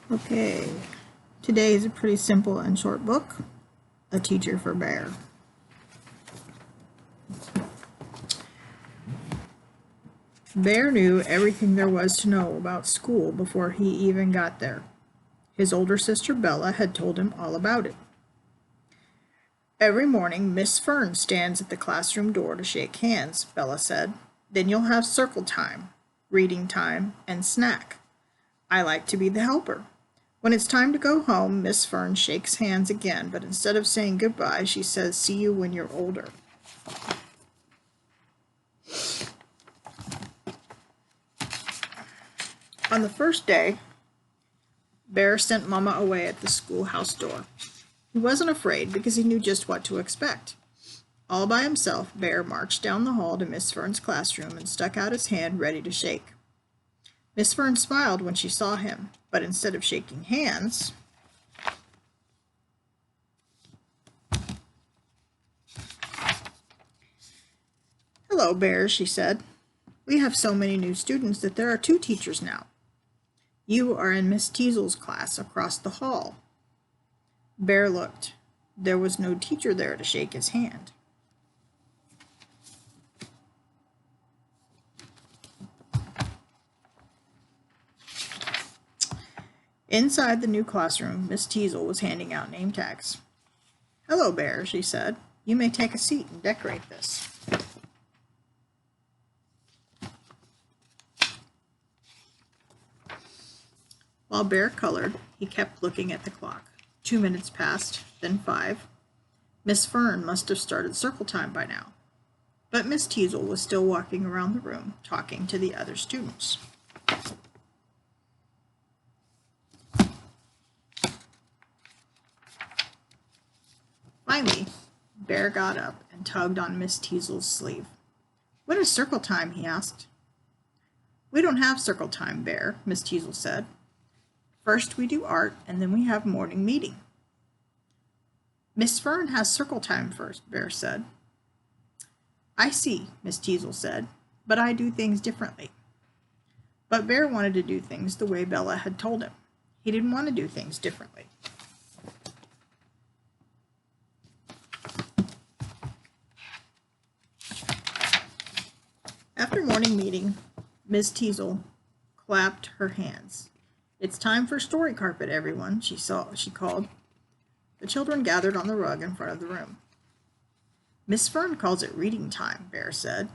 Okay, today is a pretty simple and short book, A Teacher for Bear. Bear knew everything there was to know about school before he even got there. His older sister Bella had told him all about it. Every morning, Miss Fern stands at the classroom door to shake hands, Bella said. Then you'll have circle time, reading time, and snack. I like to be the helper. When it's time to go home, Miss Fern shakes hands again, but instead of saying goodbye, she says, "See you when you're older." On the first day, Bear sent Mama away at the schoolhouse door. He wasn't afraid because he knew just what to expect. All by himself, Bear marched down the hall to Miss Fern's classroom and stuck out his hand ready to shake. Miss Fern smiled when she saw him, but instead of shaking hands, "Hello, Bear," she said. "We have so many new students that there are 2 teachers now. You are in Miss Teasel's class across the hall." Bear looked. There was no teacher there to shake his hand. Inside the new classroom, Miss Teasel was handing out name tags. "Hello, Bear," she said. "You may take a seat and decorate this." While Bear colored, he kept looking at the clock. 2 minutes passed, then 5. Miss Fern must have started circle time by now. But Miss Teasel was still walking around the room, talking to the other students. Finally, Bear got up and tugged on Miss Teasel's sleeve. "When is circle time?" he asked. "We don't have circle time, Bear," Miss Teasel said. "First we do art, and then we have morning meeting." "Miss Fern has circle time first," Bear said. "I see," Miss Teasel said, "but I do things differently." But Bear wanted to do things the way Bella had told him. He didn't want to do things differently. After morning meeting, Miss Teasel clapped her hands. "It's time for story carpet, everyone," she called. The children gathered on the rug in front of the room. "Miss Fern calls it reading time," Bear said.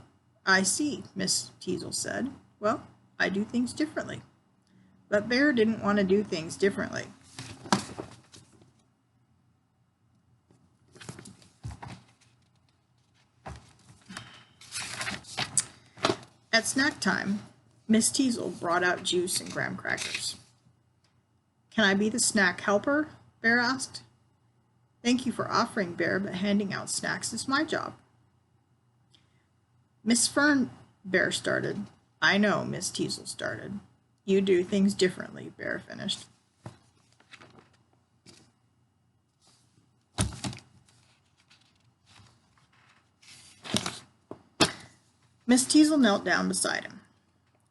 "I see," Miss Teasel said. "Well, I do things differently." But Bear didn't want to do things differently. At snack time, Miss Teasel brought out juice and graham crackers. "Can I be the snack helper?" Bear asked. "Thank you for offering, Bear, but handing out snacks is my job." "Miss Fern," Bear started. "I know," Miss Teasel started. "You do things differently," Bear finished. Miss Teasel knelt down beside him.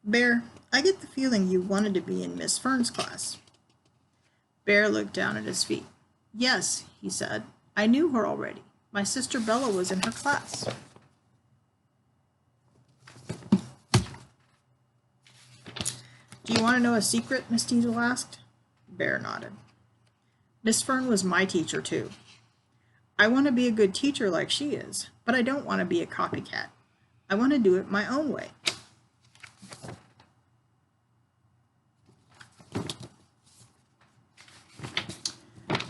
"Bear, I get the feeling you wanted to be in Miss Fern's class." Bear looked down at his feet. "Yes," he said. "I knew her already. My sister Bella was in her class." "Do you want to know a secret?" Miss Teasel asked. Bear nodded. "Miss Fern was my teacher, too. I want to be a good teacher like she is, but I don't want to be a copycat. I want to do it my own way."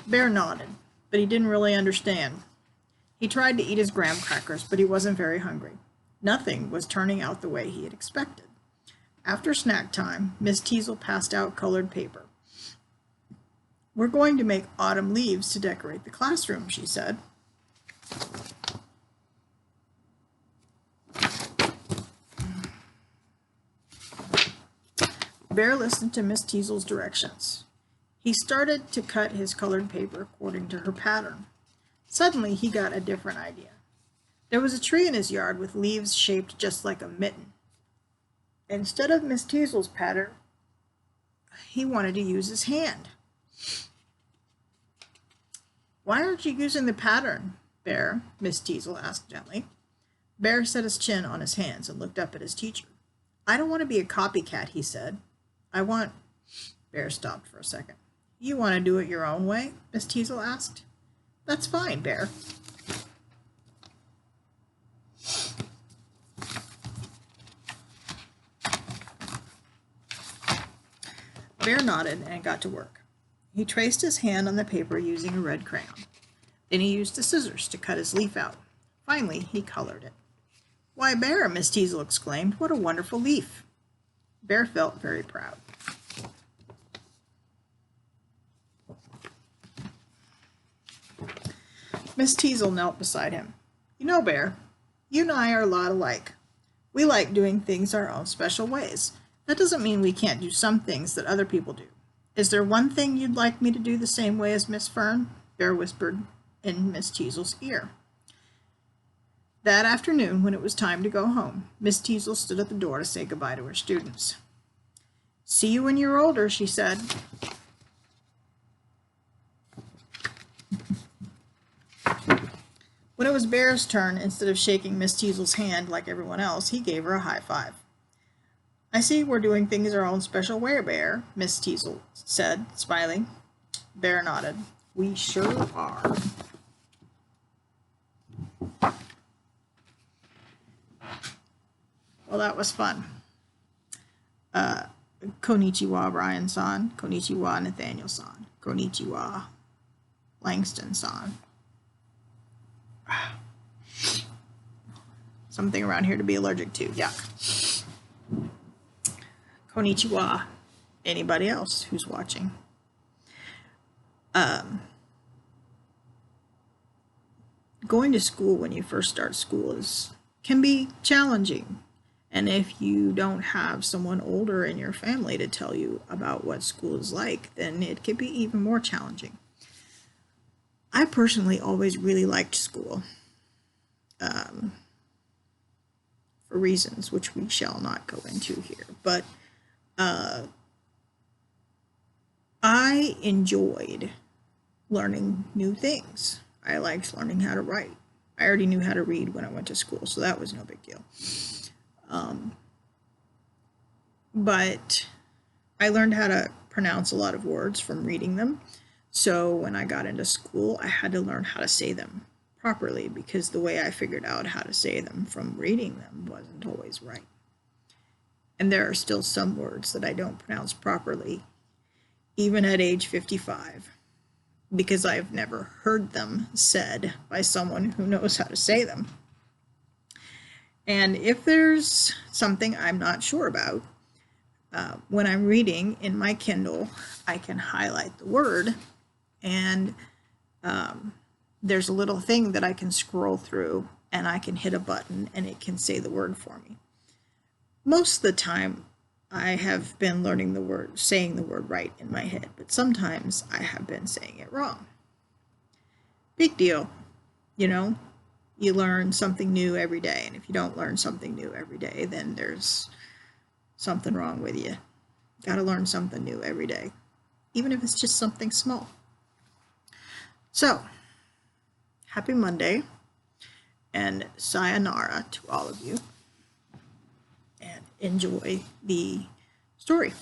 Bear nodded, but he didn't really understand. He tried to eat his graham crackers, but he wasn't very hungry. Nothing was turning out the way he had expected. After snack time, Miss Teasel passed out colored paper. "We're going to make autumn leaves to decorate the classroom," she said. Bear listened to Miss Teasel's directions. He started to cut his colored paper according to her pattern. Suddenly, he got a different idea. There was a tree in his yard with leaves shaped just like a mitten. Instead of Miss Teasel's pattern, He wanted to use his hand. Why aren't you using the pattern, Bear? Miss Teasel asked gently. Bear set his chin on his hands and looked up at his teacher. I don't want to be a copycat, he said. Bear stopped for a second. You want to do it your own way? Miss Teasel asked. That's fine, Bear. Bear nodded and got to work. He traced his hand on the paper using a red crayon. Then he used the scissors to cut his leaf out. Finally, he colored it. Why, Bear, Miss Teasel exclaimed, what a wonderful leaf. Bear felt very proud. Miss Teasel knelt beside him. You know, Bear, you and I are a lot alike. We like doing things our own special ways. That doesn't mean we can't do some things that other people do. Is there one thing you'd like me to do the same way as Miss Fern? Bear whispered in Miss Teasel's ear. That afternoon, when it was time to go home, Miss Teasel stood at the door to say goodbye to her students. See you when you're older, she said. When it was Bear's turn, instead of shaking Miss Teasel's hand like everyone else, he gave her a high five. I see we're doing things our own special way, Bear, Miss Teasel said, smiling. Bear nodded. We sure are. Well, that was fun. Konnichiwa, Brian-san. Konnichiwa, Nathaniel-san. Konnichiwa, Langston-san. Something around here to be allergic to. Yuck. Konnichiwa. Anybody else who's watching? Going to school when you first start school can be challenging. And if you don't have someone older in your family to tell you about what school is like, then it can be even more challenging. I personally always really liked school for reasons which we shall not go into here. But I enjoyed learning new things. I liked learning how to write. I already knew how to read when I went to school, so that was no big deal. But I learned how to pronounce a lot of words from reading them. So when I got into school, I had to learn how to say them properly because the way I figured out how to say them from reading them wasn't always right. And there are still some words that I don't pronounce properly, even at age 55, because I've never heard them said by someone who knows how to say them. And if there's something I'm not sure about, when I'm reading in my Kindle, I can highlight the word, and there's a little thing that I can scroll through, and I can hit a button, and it can say the word for me. Most of the time, I have been saying the word right in my head, but sometimes I have been saying it wrong. Big deal, you know? You learn something new every day, and if you don't learn something new every day, then there's something wrong with you. Got to learn something new every day, even if it's just something small. So, happy Monday, and sayonara to all of you, and enjoy the story.